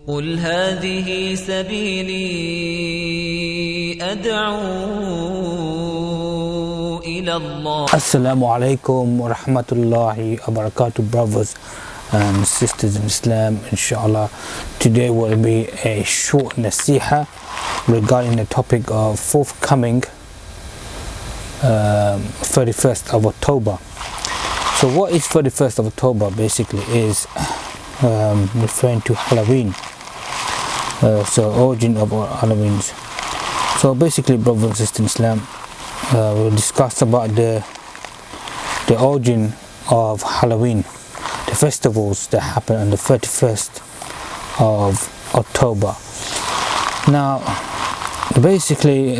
قل هذه سبيلي أدعو إلى الله. Assalamu alaikum wa rahmatullahi wa barakatuh, brothers and sisters in Islam. Inshallah, today will be a short nasiha regarding the topic of forthcoming 31st of October. So what is 31st of October? Basically is referring to Halloween. So origin of Halloween. So basically, brothers and sisters in Islam, we'll discuss about the origin of Halloween, the festivals that happen on the 31st of October. Now, basically,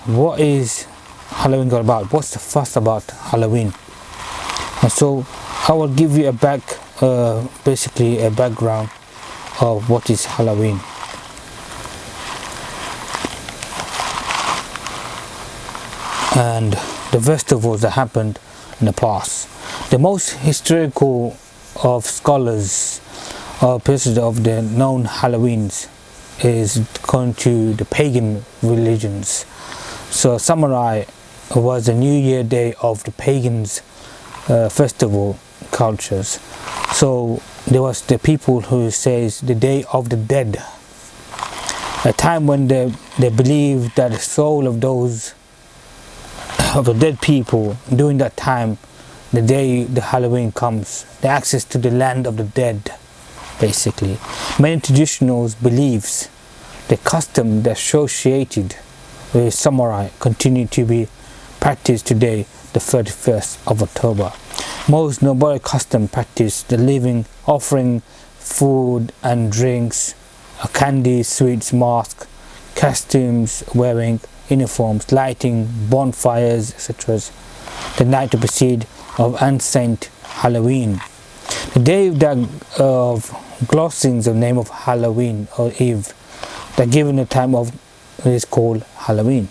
what is Halloween all about? What's the fuss about Halloween? And so I will give you basically a background of what is Halloween. And the festivals that happened in the past. The most historical of scholars or persons of the known Halloweens is going to the pagan religions. So Samurai was the New Year day of the pagans' festival cultures. So there was the people who says the Day of the Dead, a time when they believed that the soul of those of the dead people during that time, the day the Halloween comes, the access to the land of the dead. Basically, many traditional beliefs, the custom that associated with samurai continue to be practiced today, the 31st of October. Most noble custom practice the living, offering food and drinks, candy, sweets, masks, costumes, wearing uniforms, lighting bonfires, etc. The night to precede of ancient Halloween. The day of glossing the name of Halloween or Eve, that given the time of is called Halloween.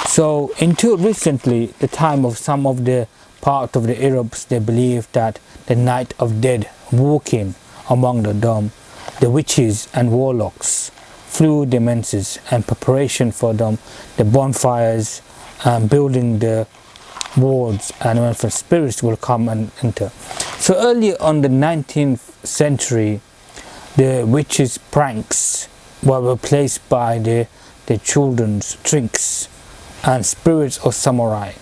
So until recently, the time of some of the part of the Arabs, they believed that the night of dead walking among the dumb, the witches and warlocks, through the menses and preparation for them, the bonfires and building the wards, and when the spirits will come and enter. So earlier on the 19th century, the witches' pranks were replaced by the children's tricks and spirits of samurai.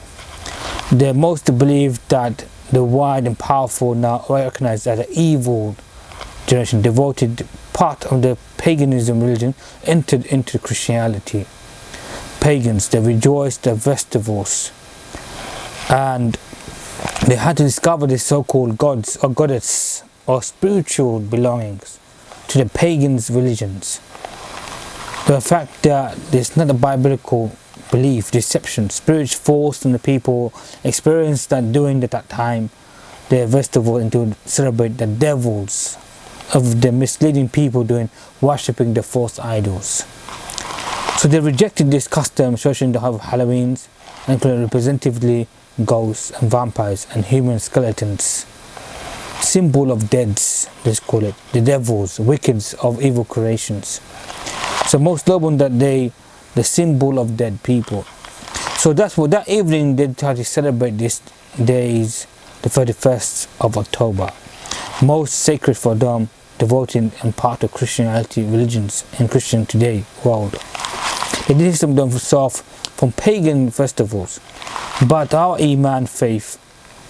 They most believed that the wide and powerful, now recognized as an evil generation, devoted part of the paganism religion, entered into Christianity. Pagans, they rejoiced their festivals, and they had to discover the so-called gods or goddess or spiritual belongings to the pagans' religions. The fact that there's not a biblical belief, deception, spirits forced on the people experienced that during that time, their festival and to celebrate the devils of the misleading people doing worshipping the false idols. So they rejected this custom, associating the Halloweens, including representatively ghosts and vampires and human skeletons, symbol of deads, let's call it, the devils, wickeds of evil creations. So most global that day, the symbol of dead people. So that's what that evening they try to celebrate this days, the 31st of October, most sacred for them, devoted and part of Christianity religions in Christian today world. They distance themselves from pagan festivals, but our Iman faith,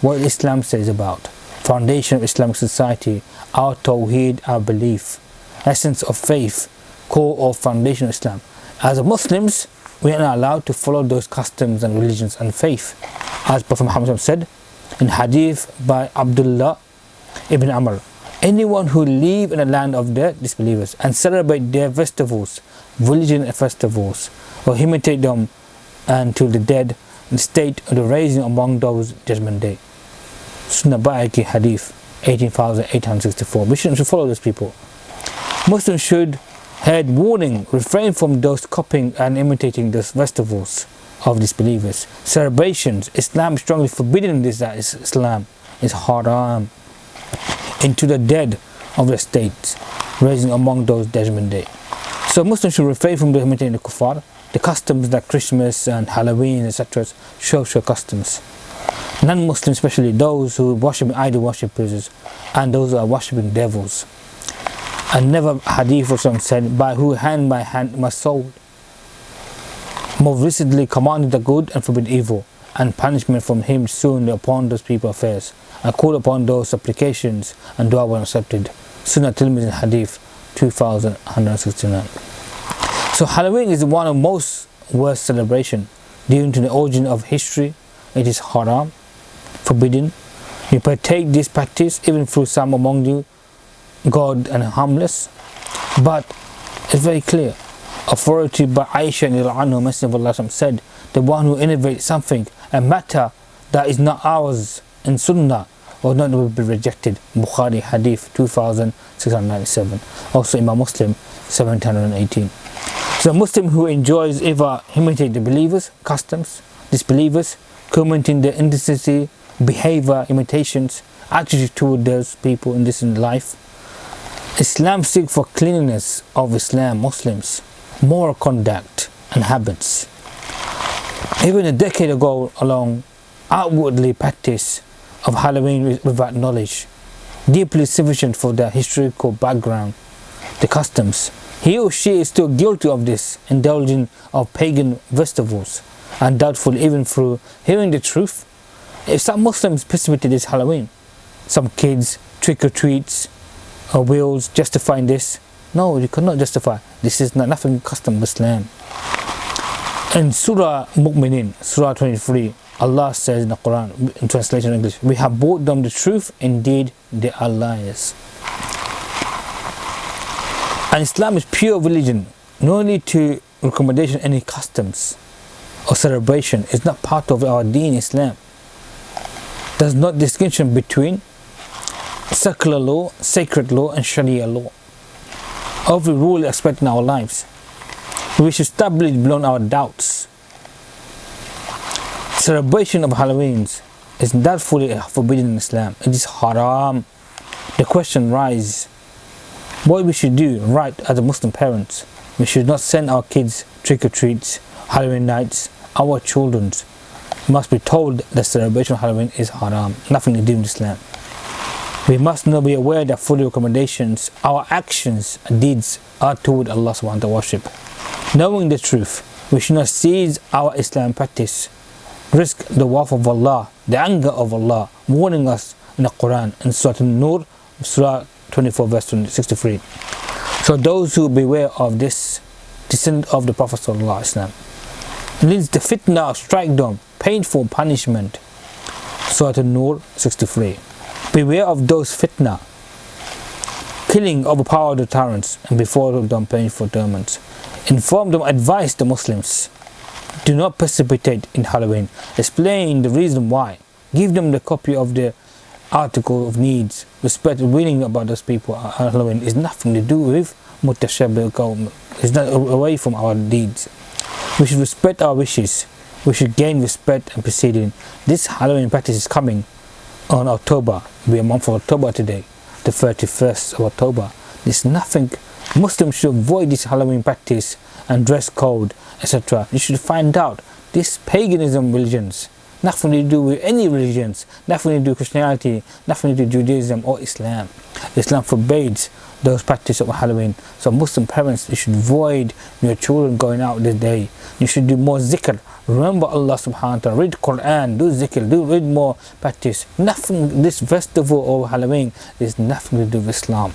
what Islam says about foundation of Islamic society, our Tawheed, our belief, essence of faith, core of foundation of Islam. As Muslims, we are not allowed to follow those customs and religions and faith, as Prophet Muhammad said in hadith by Abdullah ibn Amr. Anyone who live in a land of the disbelievers and celebrate their festivals, religion festivals, or imitate them until the dead in state of the raising among those judgment day. Sunnah Bayhaqi hadith 18,864. We shouldn't follow those people. Muslims should heed warning, refrain from those copying and imitating those festivals of disbelievers. Celebrations, Islam strongly forbidding this, that Islam is haram. Into the dead, of the state, raising among those judgment day. So Muslims should refrain from imitating the kuffar, the customs like Christmas and Halloween, etc., social customs. Non-Muslims, especially those who worship idol worshippers and those who are worshipping devils. And never hadith or something said, by whose hand my soul, more recently commanded the good and forbid evil, and punishment from him soon upon those people affairs. I call upon those supplications and dua were accepted. Sunnah Tirmidhi Hadith 2169. So Halloween is one of most worst celebration due to the origin of history. It is haram, forbidden. You partake this practice even through some among you, God and harmless. But it's very clear. Authority by Aisha anhu, Messenger of Allah said, the one who innovates something, a matter that is not ours in Sunnah, or not will be rejected. Bukhari Hadith 2697. Also Imam Muslim 718. So a Muslim who enjoys ever imitate the believers, customs, disbelievers, commenting their indecency, behavior, imitations, attitude toward those people in this life. Islam seeks for cleanliness of Islam, Muslims, moral conduct and habits. Even a decade ago along, outwardly practice of Halloween without knowledge, deeply sufficient for the historical background, the customs. He or she is still guilty of this, indulging of pagan festivals, and doubtful even through hearing the truth. If some Muslims participate in this Halloween, some kids trick-or-treats or wills justifying this, no, you cannot justify. This is not nothing custom of Islam. In Surah Mu'minin, Surah 23, Allah says in the Quran, in translation in English, we have brought them the truth, indeed they are liars. And Islam is pure religion, no need to recommendation any customs or celebration. It's not part of our deen. Islam does not distinction between secular law, sacred law and Sharia law. Every rule aspect in our lives, we should establish beyond our doubts. Celebration of Halloween is not fully forbidden in Islam. It is haram. The question arises, what we should do right as a Muslim parents. We should not send our kids trick-or-treats, Halloween nights. Our children must be told that celebration of Halloween is haram, nothing to do with Islam. We must not be aware that fully recommendations, our actions and deeds are toward Allah subhanahu wa ta'ala worship. Knowing the truth, we should not seize our Islam practice, risk the wrath of Allah, the anger of Allah, warning us in the Quran in Surah An-Nur, Surah 24 verse 63. So those who beware of this descendant of the Prophet sallallahu alaihi wasallam, leads the fitna, strike them, painful punishment. Surah An-Nur 63. Beware of those fitna, killing, overpower the tyrants, and before them painful torments. Inform them, advise the Muslims, do not precipitate in Halloween. Explain the reason why. Give them the copy of the article of needs. Respect reading about those people. Halloween is nothing to do with mutashabih. It's not away from our deeds. We should respect our wishes. We should gain respect and proceeding. This Halloween practice is coming on October. It'll be a month of October today, the 31st of October. There's nothing. Muslims should avoid this Halloween practice and dress code, etc. You should find out this paganism religions, nothing to do with any religions, nothing to do with Christianity, nothing to do with Judaism or Islam. Islam forbids those practices of Halloween. So Muslim parents, you should avoid your children going out this day. You should do more zikr. Remember Allah subhanahu wa ta'ala, read Quran, do zikr, read more practice. Nothing, this festival of Halloween is nothing to do with Islam.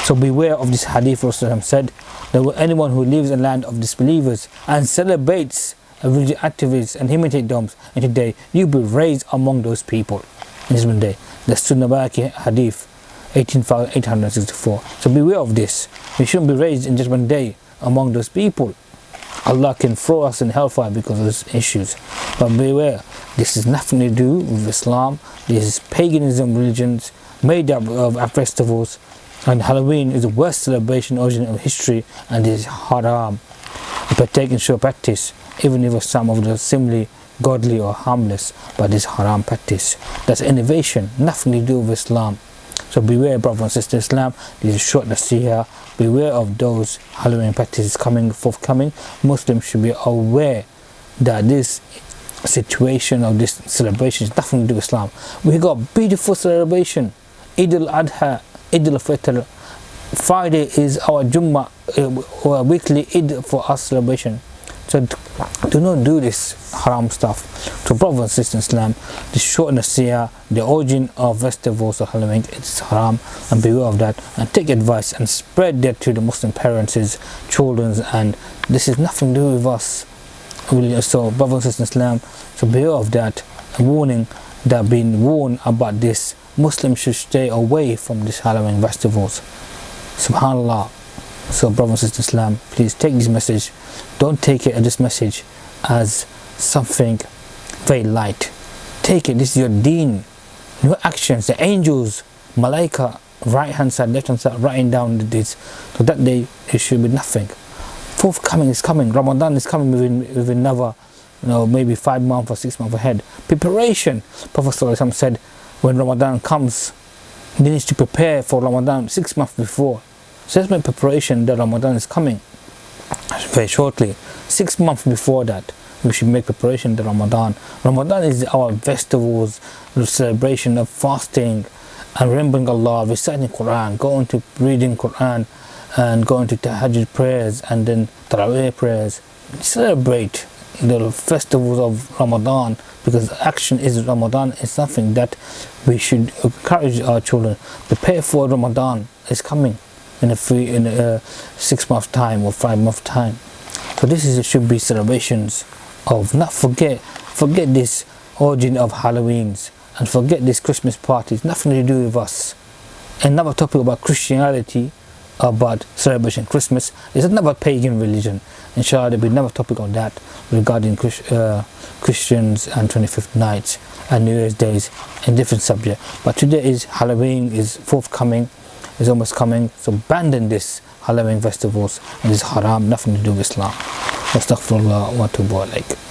So beware of this hadith. Rasulullah said that anyone who lives in the land of disbelievers and celebrates religious activities and imitate them, and today you will be raised among those people in this day. The Sunnah Baqi hadith 18,864. So beware of this. We shouldn't be raised in Judgment Day among those people. Allah can throw us in hellfire because of those issues. But beware, this is nothing to do with Islam. This is paganism religions made up of festivals. And Halloween is the worst celebration origin of history, and it is haram. We partake in show practice, even if some of the similarly godly or harmless, but this haram practice. That's innovation, nothing to do with Islam. So beware, brother and sister Islam. This is short nasiha. Beware of those Halloween practices forthcoming. Muslims should be aware that this situation of this celebration is nothing to do with Islam. We got beautiful celebration, Eid al-Adha, Eid al-Fitr. Friday is our Jummah, weekly Eid for us celebration. So do not do this haram stuff. So brothers and sisters in Islam, the short nasiha, the origin of festivals of Halloween, it's haram, and beware of that, and take advice and spread that to the Muslim parents, children, and this is nothing to do with us. So brothers and sisters in Islam, so beware of that, a warning that being warned about this. Muslims should stay away from these Halloween festivals. Subhanallah. So brothers and sisters in Islam, please take this message. Don't take it, this message, as something very light. Take it, this is your deen, your actions, the angels, malaika, right hand side, left hand side, writing down this. So that day, it should be nothing. Forthcoming is coming. Ramadan is coming within another, maybe 5 months or 6 months ahead. Preparation. Prophet ﷺ said, when Ramadan comes, they need to prepare for Ramadan 6 months before. So let's make preparation that Ramadan is coming very shortly. 6 months before that, we should make preparation to Ramadan. Ramadan is our festivals, the celebration of fasting and remembering Allah, reciting Quran, going to reading Quran, and going to Tahajjud prayers, and then Taraweeh prayers. Celebrate the festivals of Ramadan, because action is Ramadan is something that we should encourage our children. Prepare for Ramadan. It's coming in a 6 months time or 5 months time. So this should be celebrations of, not forget this origin of Halloweens, and forget this Christmas parties, nothing to do with us. Another topic about Christianity, about celebration Christmas, is another pagan religion. Inshallah, there'll be another topic on that regarding Christians and 25th nights and New Year's days, and different subject. But today is Halloween is forthcoming, is almost coming. So abandon this Halloween festivals, and this haram, nothing to do with Islam. Astaghfirullah wa atubu alayk.